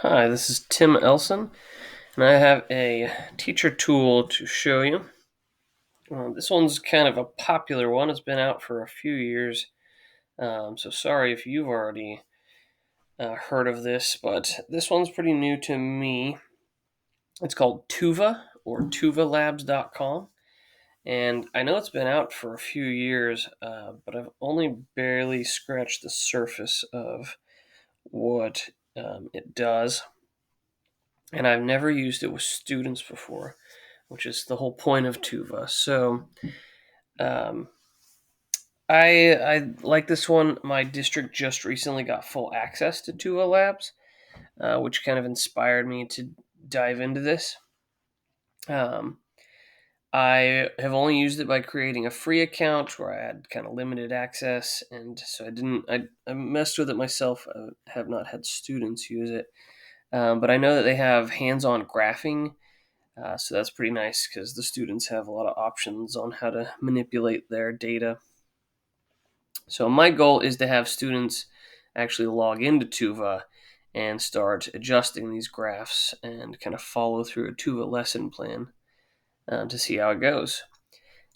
Hi, this is Tim Elson, and I have a teacher tool to show you. This one's kind of a popular one. It's been out for a few years, so sorry if you've already heard of this, but this one's pretty new to me. It's called Tuva or tuvalabs.com, and I know it's been out for a few years, but I've only barely scratched the surface of what it does, and I've never used it with students before, which is the whole point of Tuva. So um, I like this one. My district just recently got full access to Tuva Labs, which kind of inspired me to dive into this. Um, I have only used it by creating a free account where I had kind of limited access, and so I didn't. I messed with it myself. I have not had students use it, but I know that they have hands-on graphing. So that's pretty nice because the students have a lot of options on how to manipulate their data. So my goal is to have students actually log into Tuva and start adjusting these graphs and kind of follow through a Tuva lesson plan to see how it goes.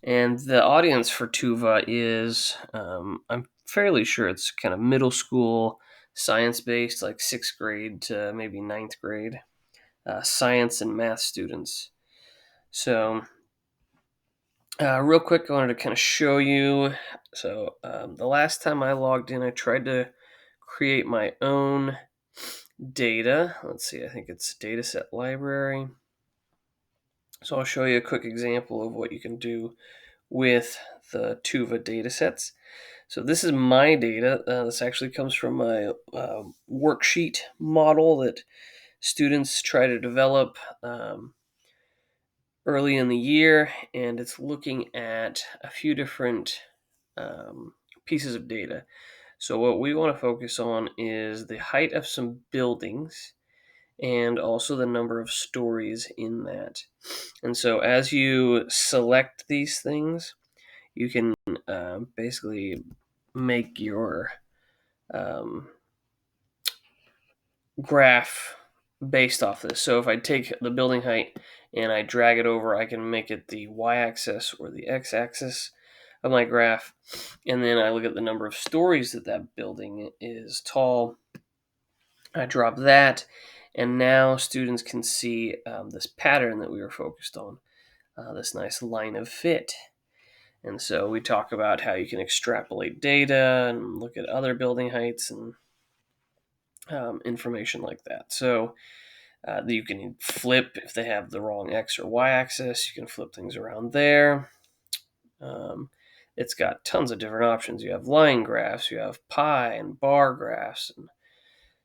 And the audience for Tuva is, I'm fairly sure it's kind of middle school, science based, like sixth grade to maybe ninth grade, science and math students. So real quick, I wanted to kind of show you. So, the last time I logged in, I tried to create my own data. Let's see, I think it's dataset library. So, I'll show you a quick example of what you can do with the Tuva datasets. So, this is my data. This actually comes from my worksheet model that students try to develop. Early in the year, and it's looking at a few different um, pieces of data. So, what we want to focus on is the height of some buildings and also the number of stories in that. And so, as you select these things, you can basically make your um, graph based off this. So, if I take the building height and I drag it over, I can make it the y axis or the x axis of my graph. And then I look at the number of stories that that building is tall. I drop that, and now students can see this pattern that we were focused on, this nice line of fit. And so we talk about how you can extrapolate data and look at other building heights and information like that. So you can flip if they have the wrong x or y axis. You can flip things around there. Um, it's got tons of different options. You have line graphs, you have pie and bar graphs, and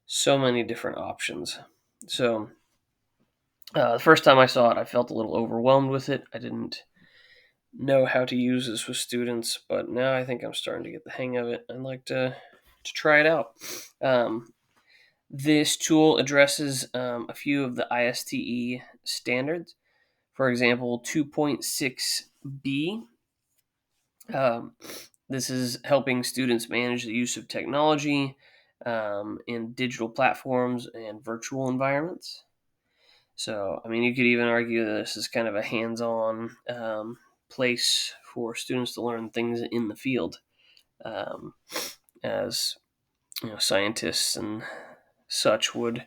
so many different options. So the first time I saw it, I felt a little overwhelmed with it. I didn't know how to use this with students, but now I think I'm starting to get the hang of it. I'd like to try it out. Um, this tool addresses a few of the ISTE standards. For example, 2.6b. Um, this is helping students manage the use of technology in digital platforms and virtual environments. So, I mean, you could even argue that this is kind of a hands on place for students to learn things in the field, um, as scientists and such would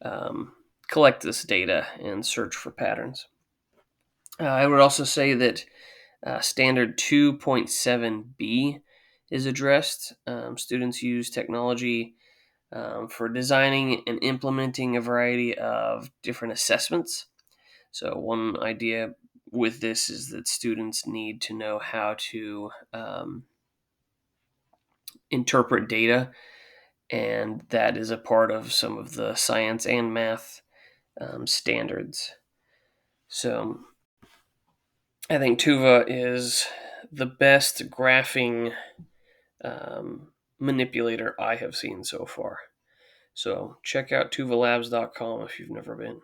um, collect this data and search for patterns. I would also say that standard 2.7b is addressed. Students use technology for designing and implementing a variety of different assessments. So, one idea with this is that students need to know how to interpret data, and that is a part of some of the science and math standards. So, I think Tuva is the best graphing manipulator I have seen so far. So check out tuvalabs.com if you've never been.